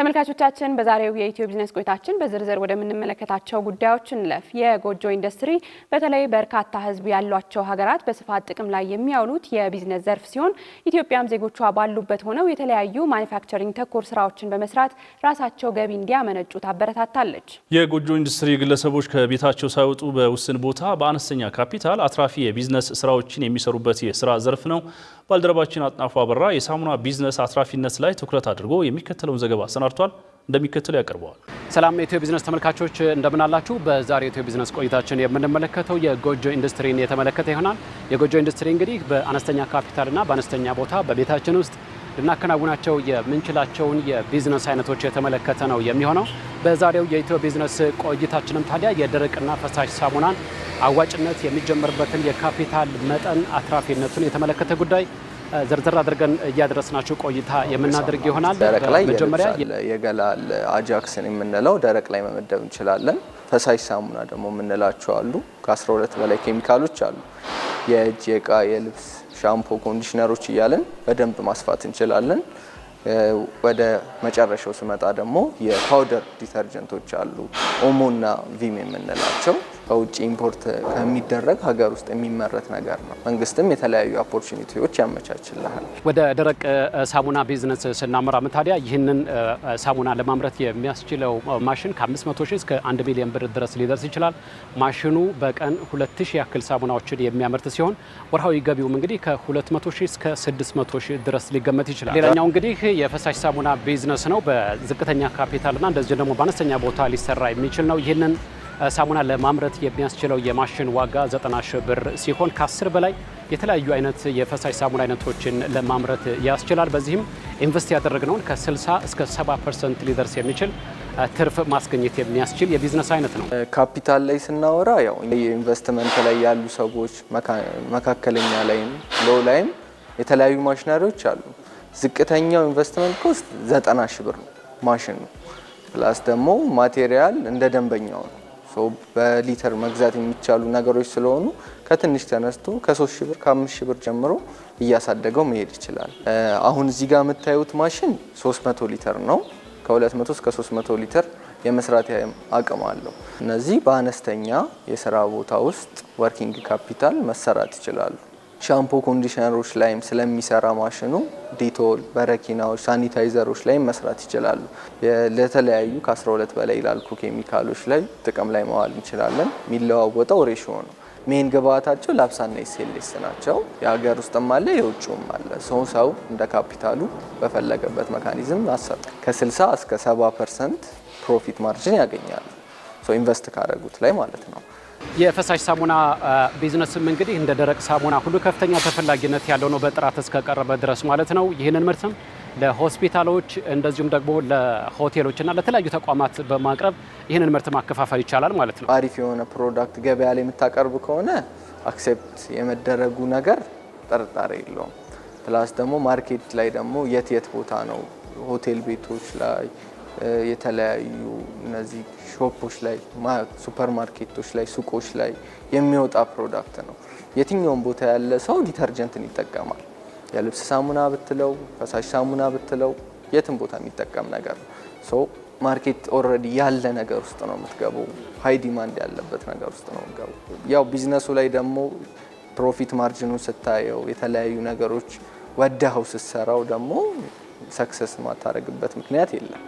ተመልካቾቻችን በዛሬው የኢትዮ ቢዝነስ ቆይታችን በዝርዝር ወደምንመለከታቸው ጉዳዮች እንለፍ። የጎጆ ኢንዱስትሪ በተለይ በርካታ ሕዝብ ያሏቸው ሀገራት በስፋት ጥቅም ላይ የሚያውሉት የቢዝነስ ዘርፍ ሲሆን ኢትዮጵያም ዜጎቿ ባሉበት ሆነው የተለያዩ ማኒፋክቸሪንግ ተኮር ስራዎችን በመስራት ራሳቸው ገቢ እንዲያመነጩ ታበረታታለች። የጎጆ ኢንዱስትሪ ግለሰቦች ከቤታቸው ሳይወጡ በውስን ቦታ በአነስተኛ ካፒታል አትራፊ የቢዝነስ ስራዎችን የሚሰሩበት የስራ ዘርፍ ነው። ባልደረባችን አጥናፉ አበራ የሳሙና ቢዝነስ አትራፊነት ላይ ትኩረት አድርጎ የሚከተለውን ዘገባ አሰናድቷል። እንደሚከተለው ያቀርበዋል። ሰላም የኢትዮ ቢዝነስ ተመልካቾች እንደምን አላችሁ? በዛሬው የኢትዮ ቢዝነስ ቆይታችን የምንመለከተው የጎጆ ኢንዱስትሪን የተመለከተ ይሆናል። የጎጆ ኢንዱስትሪ እንግዲህ በአነስተኛ ካፒታልና በአነስተኛ ቦታ በቤታችን ውስጥ ልናከናውናቸው የምንችላቸውን የቢዝነስ አይነቶች የተመለከተ ነው የሚሆነው። በዛሬው የኢትዮ ቢዝነስ ቆይታችንም ታዲያ የደረቅና ፈሳሽ ሳሙናን አዋጭነት የሚጀምርበትን የካፒታል መጠን አትራፊነቱን የተመለከተ ጉዳይ ዝርዝር አድርገን እያደረስናችሁ ቆይታ የምናደርግ ይሆናል። ደረቅ ላይ መጀመሪያ የገላ አጃክስን የምንለው ደረቅ ላይ መመደብ እንችላለን። ፈሳሽ ሳሙና ደግሞ የምንላቸው አሉ። ከ12 በላይ ኬሚካሎች አሉ። የእጅ፣ የእቃ፣ የልብስ፣ ሻምፖ፣ ኮንዲሽነሮች እያለን በደንብ ማስፋት እንችላለን። ወደ መጨረሻው ስመጣ ደግሞ የፓውደር ዲተርጀንቶች አሉ። ኦሞና ቪም የምንላቸው ከውጭ ኢምፖርት ከሚደረግ ሀገር ውስጥ የሚመረት ነገር ነው። መንግስትም የተለያዩ ኦፖርቹኒቲዎች ያመቻችልሃል። ወደ ደረቅ ሳሙና ቢዝነስ ስናመራ ታዲያ ይህንን ሳሙና ለማምረት የሚያስችለው ማሽን ከ500 ሺህ እስከ 1 ሚሊዮን ብር ድረስ ሊደርስ ይችላል። ማሽኑ በቀን 2000 ያክል ሳሙናዎችን የሚያመርት ሲሆን ወርሃዊ ገቢውም እንግዲህ ከ200 ሺህ እስከ 600 ሺህ ድረስ ሊገመት ይችላል። ሌላኛው እንግዲህ የፈሳሽ ሳሙና ቢዝነስ ነው። በዝቅተኛ ካፒታልና እንደዚህ ደግሞ በአነስተኛ ቦታ ሊሰራ የሚችል ነው። ይህንን ሳሙና ለማምረት የሚያስችለው የማሽን ዋጋ 90 ሺህ ብር ሲሆን ከ10 በላይ የተለያዩ አይነት የፈሳሽ ሳሙና አይነቶችን ለማምረት ያስችላል። በዚህም ኢንቨስት ያደረግነውን ከ60 እስከ 70% ሊደርስ የሚችል ትርፍ ማስገኘት የሚያስችል የቢዝነስ አይነት ነው። ካፒታል ላይ ስናወራ ያው የኢንቨስትመንት ላይ ያሉ ሰዎች መካከለኛ ላይም ሎው ላይም የተለያዩ ማሽነሪዎች አሉ። ዝቅተኛው ኢንቨስትመንት ኮስት 90 ሺህ ብር ነው ማሽን ነው። ፕላስ ደግሞ ማቴሪያል እንደ ደንበኛው ነው። በሊተር መግዛት የሚቻሉ ነገሮች ስለሆኑ ከትንሽ ተነስቶ ከ3 ሺህ ብር ከ5 ሺህ ብር ጀምሮ እያሳደገው መሄድ ይችላል። አሁን እዚህ ጋር የምታዩት ማሽን 300 ሊትር ነው። ከ200 እስከ 300 ሊትር የመስራት አቅም አለው። እነዚህ በአነስተኛ የስራ ቦታ ውስጥ ወርኪንግ ካፒታል መሰራት ይችላሉ። ሻምፖ ኮንዲሽነሮች ላይም ስለሚሰራ ማሽኑ ዲቶል፣ በረኪናዎች፣ ሳኒታይዘሮች ላይ መስራት ይችላሉ። ለተለያዩ ከ12 በላይ ላልኩ ኬሚካሎች ላይ ጥቅም ላይ ማዋል እንችላለን። የሚለዋወጠው ሬሽዮ ነው። ሜን ግብአታቸው ላፕሳና ኤስኤልኤስ ናቸው። የሀገር ውስጥም አለ የውጭም አለ። ሰው እንደ ካፒታሉ በፈለገበት መካኒዝም አሰሩ ከ60 እስከ 70% ፕሮፊት ማርጂን ያገኛሉ። ኢንቨስት ካደረጉት ላይ ማለት ነው። የፈሳሽ ሳሙና ቢዝነስም እንግዲህ እንደ ደረቅ ሳሙና ሁሉ ከፍተኛ ተፈላጊነት ያለው ነው፣ በጥራት እስከቀረበ ድረስ ማለት ነው። ይህንን ምርትም ለሆስፒታሎች እንደዚሁም ደግሞ ለሆቴሎችና ለተለያዩ ተቋማት በማቅረብ ይህንን ምርት ማከፋፈል ይቻላል ማለት ነው። አሪፍ የሆነ ፕሮዳክት ገበያ ላይ የምታቀርብ ከሆነ አክሴፕት የመደረጉ ነገር ጥርጣሬ የለውም። ፕላስ ደግሞ ማርኬት ላይ ደግሞ የት ቦታ ነው ሆቴል ቤቶች ላይ የተለያዩ እነዚህ ሾፖች ላይ ሱፐር ማርኬቶች ላይ ሱቆች ላይ የሚወጣ ፕሮዳክት ነው። የትኛውም ቦታ ያለ ሰው ዲተርጀንትን ይጠቀማል። የልብስ ሳሙና ብትለው ፈሳሽ ሳሙና ብትለው የትም ቦታ የሚጠቀም ነገር ነው። ማርኬት ኦልሬዲ ያለ ነገር ውስጥ ነው የምትገባው። ሃይ ዲማንድ ያለበት ነገር ውስጥ ነው የምትገባው። ያው ቢዝነሱ ላይ ደግሞ ፕሮፊት ማርጂኑን ስታየው የተለያዩ ነገሮች ወደኸው ስትሰራው ደግሞ ሰክሰስ ማታረግበት ምክንያት የለም።